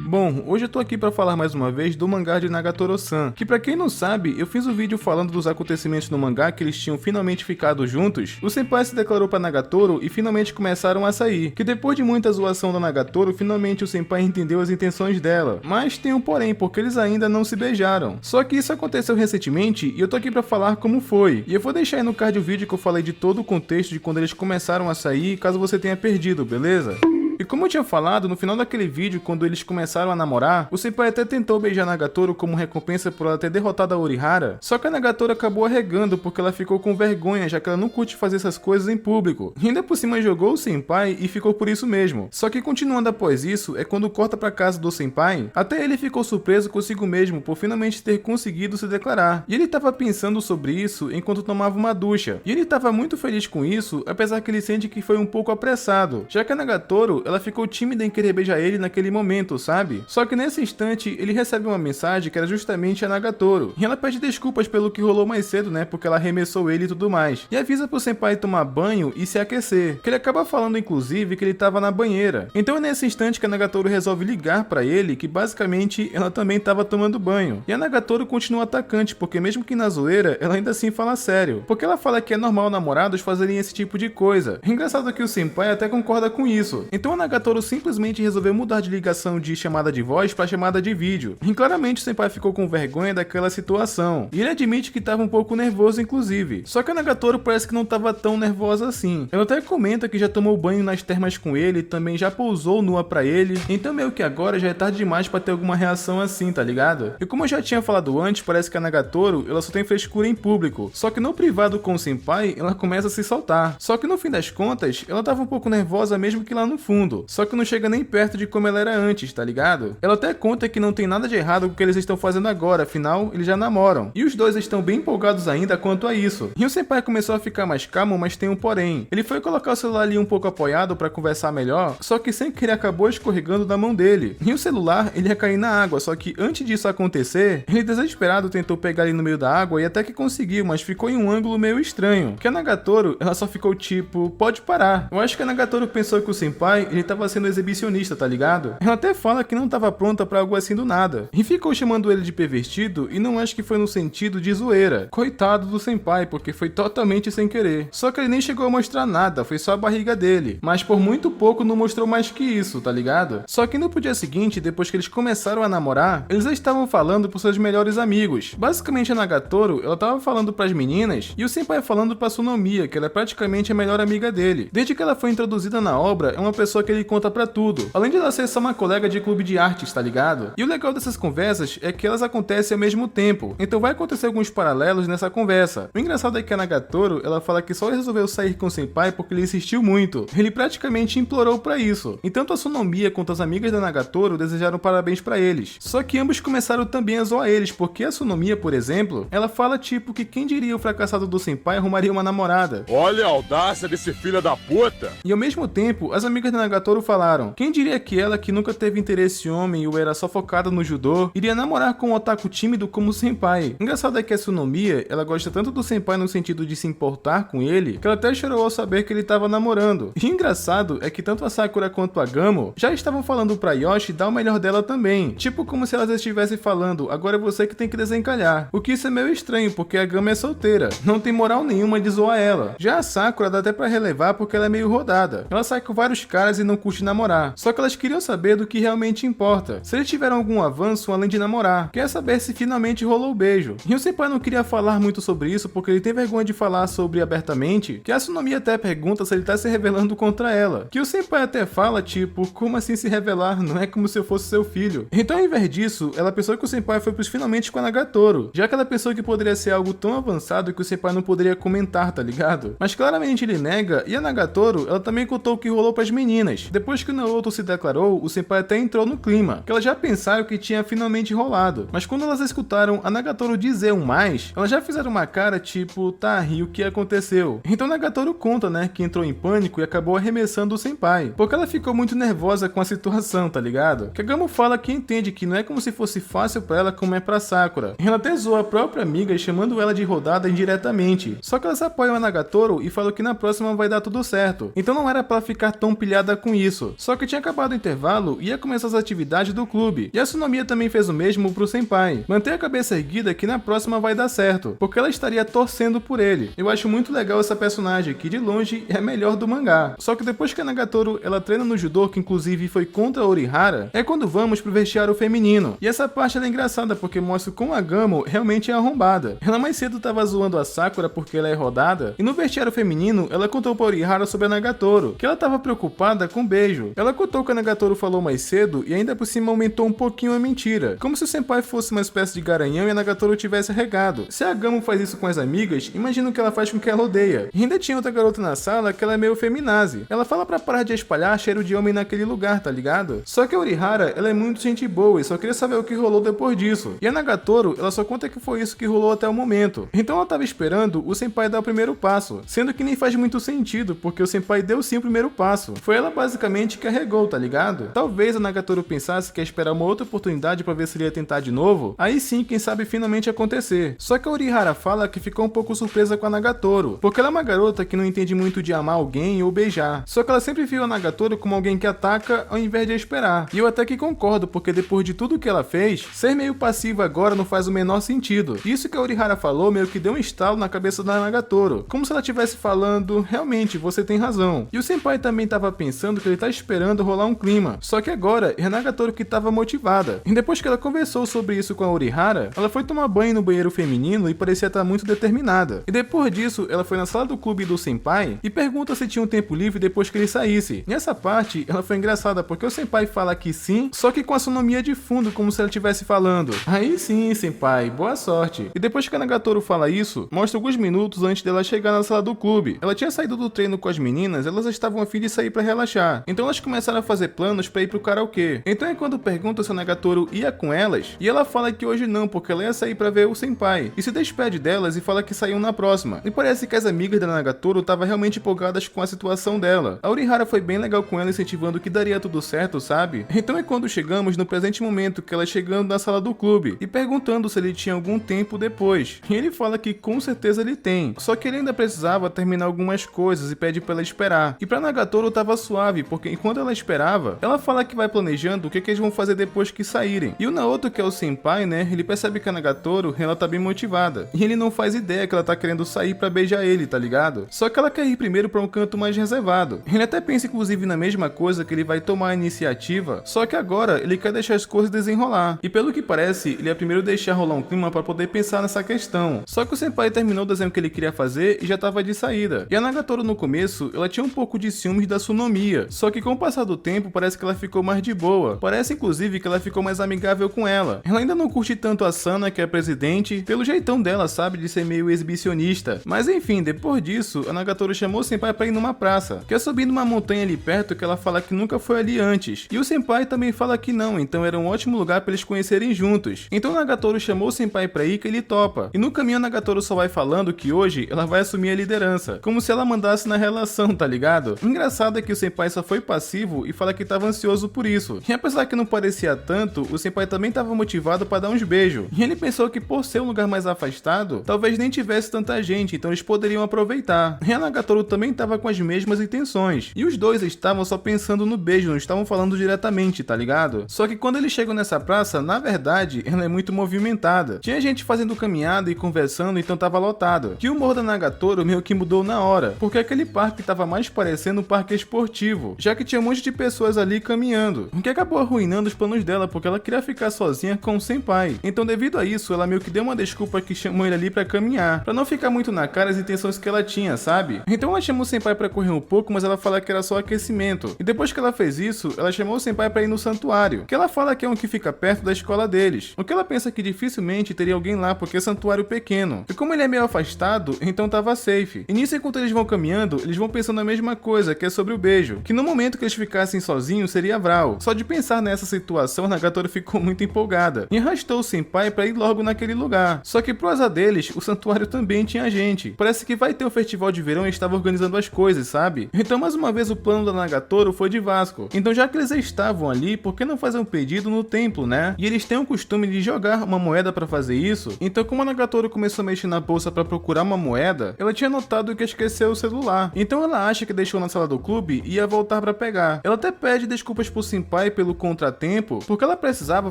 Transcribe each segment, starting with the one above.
Bom, hoje eu tô aqui pra falar mais uma vez do mangá de Nagatoro-san, que pra quem não sabe, eu fiz um vídeo falando dos acontecimentos no mangá que eles tinham finalmente ficado juntos. O senpai se declarou pra Nagatoro e finalmente começaram a sair, que depois de muita zoação da Nagatoro, finalmente o senpai entendeu as intenções dela. Mas tem um porém, porque eles ainda não se beijaram. Só que isso aconteceu recentemente e eu tô aqui pra falar como foi. E eu vou deixar aí no card o vídeo que eu falei de todo o contexto de quando eles começaram a sair, caso você tenha perdido, beleza? E como eu tinha falado, no final daquele vídeo, quando eles começaram a namorar, o senpai até tentou beijar Nagatoro como recompensa por ela ter derrotado a Orihara, só que a Nagatoro acabou arregando porque ela ficou com vergonha, já que ela não curte fazer essas coisas em público. E ainda por cima jogou o senpai e ficou por isso mesmo. Só que continuando após isso, é quando corta pra casa do senpai, até ele ficou surpreso consigo mesmo por finalmente ter conseguido se declarar. E ele tava pensando sobre isso enquanto tomava uma ducha. E ele tava muito feliz com isso, apesar que ele sente que foi um pouco apressado, já que a Nagatoro ela ficou tímida em querer beijar ele naquele momento, sabe? Só que nesse instante, ele recebe uma mensagem que era justamente a Nagatoro, e ela pede desculpas pelo que rolou mais cedo, né, porque ela arremessou ele e tudo mais, e avisa pro senpai tomar banho e se aquecer, que ele acaba falando inclusive que ele tava na banheira. Então é nesse instante que a Nagatoro resolve ligar pra ele, que basicamente ela também tava tomando banho, e a Nagatoro continua atacante, porque mesmo que na zoeira, ela ainda assim fala sério, porque ela fala que é normal namorados fazerem esse tipo de coisa. Engraçado que o senpai até concorda com isso, então a Nagatoro simplesmente resolveu mudar de ligação de chamada de voz para chamada de vídeo. E claramente o senpai ficou com vergonha daquela situação. E ele admite que estava um pouco nervoso inclusive. Só que a Nagatoro parece que não estava tão nervosa assim. Ela até comenta que já tomou banho nas termas com ele, também já pousou nua pra ele. Então meio que agora já é tarde demais para ter alguma reação assim, tá ligado? E como eu já tinha falado antes, parece que a Nagatoro ela só tem frescura em público. Só que no privado com o senpai, ela começa a se soltar. Só que no fim das contas, ela tava um pouco nervosa mesmo que lá no fundo. Só que não chega nem perto de como ela era antes, tá ligado? Ela até conta que não tem nada de errado com o que eles estão fazendo agora, afinal, eles já namoram. E os dois estão bem empolgados ainda quanto a isso. E o senpai começou a ficar mais calmo, mas tem um porém. Ele foi colocar o celular ali um pouco apoiado pra conversar melhor, só que sem querer acabou escorregando da mão dele. E o celular, ele ia cair na água, só que antes disso acontecer, ele desesperado tentou pegar ele no meio da água e até que conseguiu, mas ficou em um ângulo meio estranho. Que a Nagatoro, ela só ficou tipo, pode parar. Eu acho que a Nagatoro pensou que o senpai, ele tava sendo exibicionista, tá ligado? Ela até fala que não tava pronta pra algo assim do nada. E ficou chamando ele de pervertido e não acho que foi no sentido de zoeira. Coitado do senpai, porque foi totalmente sem querer. Só que ele nem chegou a mostrar nada, foi só a barriga dele. Mas por muito pouco não mostrou mais que isso, tá ligado? Só que no dia seguinte, depois que eles começaram a namorar, eles já estavam falando pros seus melhores amigos. Basicamente a Nagatoro, ela tava falando pras meninas e o senpai falando pra Sunomiya, que ela é praticamente a melhor amiga dele. Desde que ela foi introduzida na obra, é uma pessoa que ele conta pra tudo, além de ela ser só uma colega de clube de artes, tá ligado? E o legal dessas conversas é que elas acontecem ao mesmo tempo, então vai acontecer alguns paralelos nessa conversa. O engraçado é que a Nagatoro, ela fala que só resolveu sair com o senpai porque ele insistiu muito, ele praticamente implorou pra isso. E tanto a Sunomiya quanto as amigas da Nagatoro desejaram parabéns pra eles. Só que ambos começaram também a zoar eles, porque a Sunomiya, por exemplo, ela fala tipo que quem diria o fracassado do senpai arrumaria uma namorada. Olha a audácia desse filho da puta! E ao mesmo tempo, as amigas da Nagatoro falaram, quem diria que ela, que nunca teve interesse em homem ou era só focada no judô, iria namorar com um otaku tímido como o senpai. Engraçado é que a Sunomiya, ela gosta tanto do senpai no sentido de se importar com ele, que ela até chorou ao saber que ele estava namorando. E engraçado é que tanto a Sakura quanto a Gamo já estavam falando pra Yoshi dar o melhor dela também, tipo como se elas estivessem falando, agora é você que tem que desencalhar. O que isso é meio estranho, porque a Gamo é solteira, não tem moral nenhuma de zoar ela. Já a Sakura dá até pra relevar porque ela é meio rodada, ela sai com vários caras e não curte namorar, só que elas queriam saber do que realmente importa, se eles tiveram algum avanço além de namorar, quer saber se finalmente rolou o beijo. E o senpai não queria falar muito sobre isso porque ele tem vergonha de falar sobre abertamente, que a Sunomiya até pergunta se ele tá se revelando contra ela, que o senpai até fala tipo, como assim se revelar, não é como se eu fosse seu filho. Então ao invés disso, ela pensou que o senpai foi pros finalmente com a Nagatoro, já que ela pensou que poderia ser algo tão avançado que o senpai não poderia comentar, tá ligado? Mas claramente ele nega, e a Nagatoro, ela também contou o que rolou pras meninas. Depois que o Naoto se declarou, o senpai até entrou no clima, que elas já pensaram que tinha finalmente rolado. Mas quando elas escutaram a Nagatoro dizer um mais, elas já fizeram uma cara tipo, tá, e o que aconteceu? Então Nagatoro conta, né, que entrou em pânico e acabou arremessando o senpai, porque ela ficou muito nervosa com a situação, tá ligado? Que a Gamo fala que entende que não é como se fosse fácil pra ela como é pra Sakura. Ela até zoa a própria amiga chamando ela de rodada indiretamente. Só que elas apoiam a Nagatoro e falam que na próxima vai dar tudo certo. Então não era pra ficar tão pilhada animada com isso. Só que tinha acabado o intervalo e ia começar as atividades do clube. E a Sunomiya também fez o mesmo pro senpai. Manter a cabeça erguida que na próxima vai dar certo, porque ela estaria torcendo por ele. Eu acho muito legal essa personagem que de longe é a melhor do mangá. Só que depois que a Nagatoro ela treina no judô, que inclusive foi contra a Orihara, é quando vamos pro vestiário feminino. E essa parte é engraçada porque mostra como a Gamo realmente é arrombada. Ela mais cedo tava zoando a Sakura porque ela é rodada, e no vestiário feminino ela contou pra Orihara sobre a Nagatoro, que ela tava preocupada com o beijo. Ela contou que a Nagatoro falou mais cedo e ainda por cima aumentou um pouquinho a mentira, como se o senpai fosse uma espécie de garanhão e a Nagatoro tivesse regado. Se a Gamo faz isso com as amigas, imagina o que ela faz com quem ela odeia. E ainda tinha outra garota na sala que ela é meio feminazi. Ela fala pra parar de espalhar cheiro de homem naquele lugar, tá ligado? Só que a Orihara, ela é muito gente boa e só queria saber o que rolou depois disso. E a Nagatoro, ela só conta que foi isso que rolou até o momento. Então ela tava esperando o senpai dar o primeiro passo, sendo que nem faz muito sentido, porque o senpai deu sim o primeiro passo. Foi ela basicamente que carregou, tá ligado? Talvez a Nagatoro pensasse que ia esperar uma outra oportunidade pra ver se ele ia tentar de novo, aí sim, quem sabe finalmente acontecer. Só que a Orihara fala que ficou um pouco surpresa com a Nagatoro, porque ela é uma garota que não entende muito de amar alguém ou beijar. Só que ela sempre viu a Nagatoro como alguém que ataca ao invés de esperar. E eu até que concordo, porque depois de tudo que ela fez, ser meio passiva agora não faz o menor sentido. Isso que a Orihara falou meio que deu um estalo na cabeça da Nagatoro, como se ela estivesse falando, realmente, você tem razão. E o senpai também tava pensando que ele tá esperando rolar um clima. Só que agora, é a Nagatoro que tava motivada. E depois que ela conversou sobre isso com a Orihara, ela foi tomar banho no banheiro feminino e parecia estar muito determinada. E depois disso, ela foi na sala do clube do senpai e pergunta se tinha um tempo livre depois que ele saísse. E essa parte, ela foi engraçada porque o senpai fala que sim, só que com a Sunomiya de fundo, como se ela estivesse falando: aí sim, senpai, boa sorte. E depois que a Nagatoro fala isso, mostra alguns minutos antes dela chegar na sala do clube. Ela tinha saído do treino com as meninas, elas estavam a fim de sair pra relaxar. Então elas começaram a fazer planos pra ir pro karaokê. Então é quando pergunta se a Nagatoro ia com elas, e ela fala que hoje não, porque ela ia sair pra ver o senpai. E se despede delas e fala que saiam na próxima. E parece que as amigas da Nagatoro estavam realmente empolgadas com a situação dela. A Orihara foi bem legal com ela, incentivando que daria tudo certo, sabe? Então é quando chegamos no presente momento, que ela chegando na sala do clube e perguntando se ele tinha algum tempo depois. E ele fala que com certeza ele tem, só que ele ainda precisava terminar algumas coisas e pede pra ela esperar. E pra Nagatoro tava suave, porque enquanto ela esperava, ela fala que vai planejando o que eles vão fazer depois que saírem. E o Naoto, que é o senpai, né, ele percebe que a Nagatoro, ela tá bem motivada. E ele não faz ideia que ela tá querendo sair pra beijar ele, tá ligado? Só que ela quer ir primeiro pra um canto mais reservado. Ele até pensa inclusive na mesma coisa, que ele vai tomar a iniciativa, só que agora ele quer deixar as coisas desenrolar. E pelo que parece, ele ia primeiro deixar rolar um clima pra poder pensar nessa questão. Só que o senpai terminou o desenho que ele queria fazer e já tava de saída. E a Nagatoro no começo, ela tinha um pouco de ciúmes da Sunomiya, só que com o passar do tempo parece que ela ficou mais de boa. Parece inclusive que ela ficou mais amigável com ela. Ela ainda não curte tanto a Sana, que é a presidente, pelo jeitão dela, sabe, de ser meio exibicionista. Mas enfim, depois disso, a Nagatoro chamou o senpai pra ir numa praça, que é subindo uma montanha ali perto, que ela fala que nunca foi ali antes. E o senpai também fala que não, então era um ótimo lugar pra eles conhecerem juntos. Então a Nagatoro chamou o senpai pra ir, que ele topa. E no caminho a Nagatoro só vai falando que hoje ela vai assumir a liderança, como se ela mandasse na relação, tá ligado? Engraçado é que o senpai só foi passivo e fala que tava ansioso por isso. E apesar que não parecia tanto, o senpai também tava motivado pra dar uns beijos. E ele pensou que por ser um lugar mais afastado, talvez nem tivesse tanta gente, então eles poderiam aproveitar. E a Nagatoro também tava com as mesmas intenções. E os dois estavam só pensando no beijo, não estavam falando diretamente, tá ligado? Só que quando eles chegam nessa praça, na verdade, ela é muito movimentada. Tinha gente fazendo caminhada e conversando, então tava lotado. Que o humor da Nagatoro meio que mudou na hora, porque aquele parque tava mais parecendo um parque esportivo, já que tinha um monte de pessoas ali caminhando, o que acabou arruinando os planos dela, porque ela queria ficar sozinha com o senpai. Então devido a isso, ela meio que deu uma desculpa que chamou ele ali pra caminhar, pra não ficar muito na cara as intenções que ela tinha, sabe? Então ela chamou o senpai pra correr um pouco, mas ela fala que era só aquecimento. E depois que ela fez isso, ela chamou o senpai pra ir no santuário, que ela fala que é um que fica perto da escola deles. O que ela pensa que dificilmente teria alguém lá, porque é santuário pequeno. E como ele é meio afastado, então tava safe. E nisso, enquanto eles vão caminhando, eles vão pensando a mesma coisa, que é sobre o beijo. Que no momento que eles ficassem sozinhos, seria Vral. Só de pensar nessa situação, a Nagatoro ficou muito empolgada. E arrastou o senpai pra ir logo naquele lugar. Só que pro azar deles, o santuário também tinha gente. Parece que vai ter um festival de verão e estava organizando as coisas, sabe? Então mais uma vez o plano da Nagatoro foi de Vasco. Então já que eles estavam ali, por que não fazer um pedido no templo, né? E eles têm o costume de jogar uma moeda pra fazer isso. Então como a Nagatoro começou a mexer na bolsa pra procurar uma moeda, ela tinha notado que esqueceu o celular. Então ela acha que deixou na sala do clube e podia voltar pra pegar. Ela até pede desculpas pro senpai pelo contratempo, porque ela precisava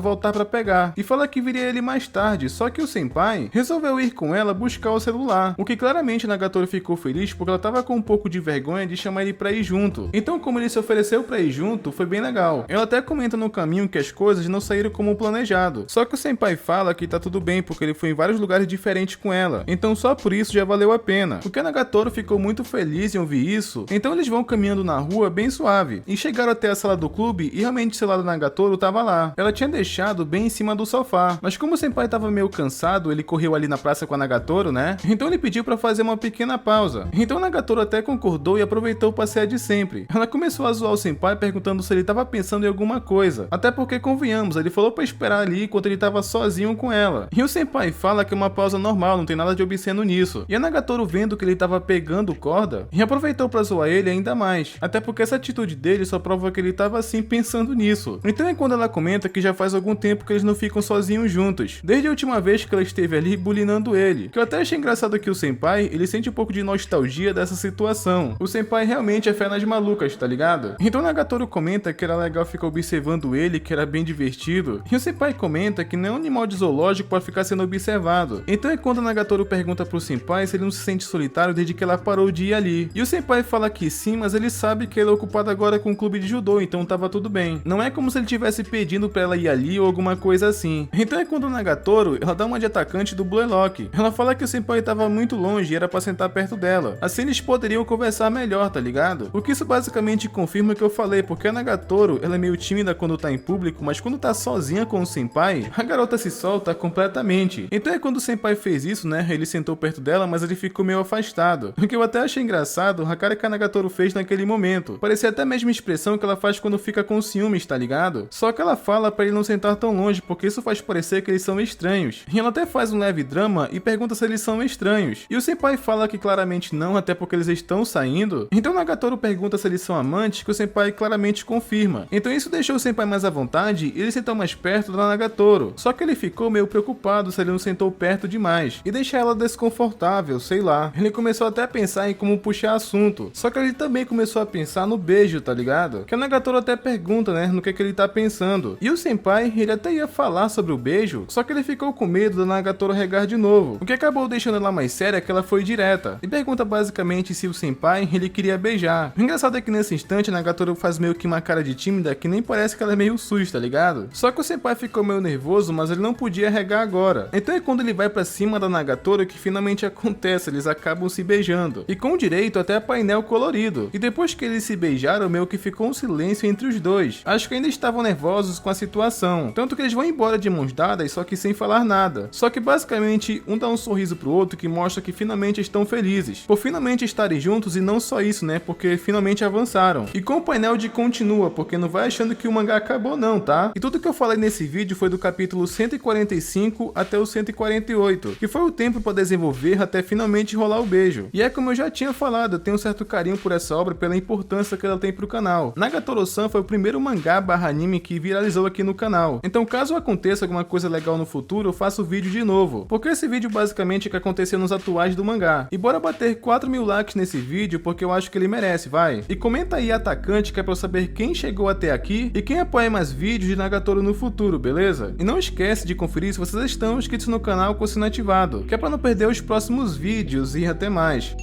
voltar pra pegar, e fala que viria ele mais tarde, só que o senpai resolveu ir com ela buscar o celular, o que claramente Nagatoro ficou feliz porque ela tava com um pouco de vergonha de chamar ele pra ir junto. Então, como ele se ofereceu pra ir junto, foi bem legal. Ela até comenta no caminho que as coisas não saíram como planejado, só que o senpai fala que tá tudo bem porque ele foi em vários lugares diferentes com ela, então só por isso já valeu a pena. Porque Nagatoro ficou muito feliz em ouvir isso, então eles vão caminhando na rua bem suave, e chegaram até a sala do clube e realmente o celular do Nagatoro tava lá. Ela tinha deixado bem em cima do sofá, mas como o senpai tava meio cansado, ele correu ali na praça com a Nagatoro, né? Então ele pediu pra fazer uma pequena pausa. Então Nagatoro até concordou e aproveitou o passeio de sempre. Ela começou a zoar o senpai perguntando se ele tava pensando em alguma coisa, até porque convenhamos, ele falou pra esperar ali enquanto ele tava sozinho com ela. E o senpai fala que é uma pausa normal, não tem nada de obsceno nisso. E a Nagatoro, vendo que ele tava pegando corda, e aproveitou pra zoar ele ainda mais, até porque essa atitude dele só prova que ele tava assim pensando nisso. Então é quando ela comenta que já faz algum tempo que eles não ficam sozinhos juntos, desde a última vez que ela esteve ali bulinando ele, que eu até achei engraçado que o senpai, ele sente um pouco de nostalgia dessa situação. O senpai realmente é fé nas malucas, tá ligado? Então Nagatoro comenta que era legal ficar observando ele, que era bem divertido, e o senpai comenta que não é um animal de zoológico pra ficar sendo observado. Então é quando Nagatoro pergunta pro senpai se ele não se sente solitário desde que ela parou de ir ali, e o senpai fala que sim, mas ele sabe que ele é ocupado agora com o clube de judô, então tava tudo bem. Não é como se ele tivesse pedindo pra ela ir ali ou alguma coisa assim. Então é quando Nagatoro, ela dá uma de atacante do Bluelock. Ela fala que o senpai tava muito longe e era pra sentar perto dela, assim eles poderiam conversar melhor, tá ligado? O que isso basicamente confirma o que eu falei, porque a Nagatoro, ela é meio tímida quando tá em público, mas quando tá sozinha com o senpai, a garota se solta completamente. Então é quando o senpai fez isso, né, ele sentou perto dela, mas ele ficou meio afastado. O que eu até achei engraçado, a cara que a Nagatoro fez naquele momento. Parecia até a mesma expressão que ela faz quando fica com ciúmes, tá ligado? Só que ela fala pra ele não sentar tão longe, porque isso faz parecer que eles são estranhos. E ela até faz um leve drama e pergunta se eles são estranhos. E o senpai fala que claramente não, até porque eles estão saindo. Então Nagatoro pergunta se eles são amantes, que o senpai claramente confirma. Então isso deixou o senpai mais à vontade e ele sentou mais perto da Nagatoro. Só que ele ficou meio preocupado se ele não sentou perto demais e deixar ela desconfortável, sei lá. Ele começou até a pensar em como puxar assunto. Só que ele também começou a pensar no beijo, tá ligado? Que a Nagatoro até pergunta, né, no que ele tá pensando. E o senpai, ele até ia falar sobre o beijo, só que ele ficou com medo da Nagatoro regar de novo. O que acabou deixando ela mais séria é que ela foi direta e pergunta basicamente se o senpai, ele queria beijar. O engraçado é que nesse instante a Nagatoro faz meio que uma cara de tímida que nem parece que ela é meio sus, tá ligado? Só que o senpai ficou meio nervoso, mas ele não podia regar agora. Então é quando ele vai pra cima da Nagatoro que finalmente acontece, eles acabam se beijando. E com direito até a painel colorido. E depois que eles se beijaram, meio que ficou um silêncio entre os dois. Acho que ainda estavam nervosos com a situação. Tanto que eles vão embora de mãos dadas, só que sem falar nada. Só que basicamente um dá um sorriso pro outro que mostra que finalmente estão felizes. Por finalmente estarem juntos e não só isso, né? Porque finalmente avançaram. E com o painel de continua, porque não vai achando que o mangá acabou não, tá? E tudo que eu falei nesse vídeo foi do capítulo 145 até o 148, que foi o tempo para desenvolver até finalmente rolar o beijo. E é como eu já tinha falado, eu tenho um certo carinho por essa obra pela importância que ela tem pro canal. Nagatoro-san foi o primeiro mangá / anime que viralizou aqui no canal. Então caso aconteça alguma coisa legal no futuro, eu faço vídeo de novo. Porque esse vídeo basicamente é que aconteceu nos atuais do mangá. E bora bater 4.000 likes nesse vídeo porque eu acho que ele merece, vai. E comenta aí atacante que é pra eu saber quem chegou até aqui e quem apoia mais vídeos de Nagatoro no futuro, beleza? E não esquece de conferir se vocês estão inscritos no canal com o sino ativado, que é pra não perder os próximos vídeos e até mais.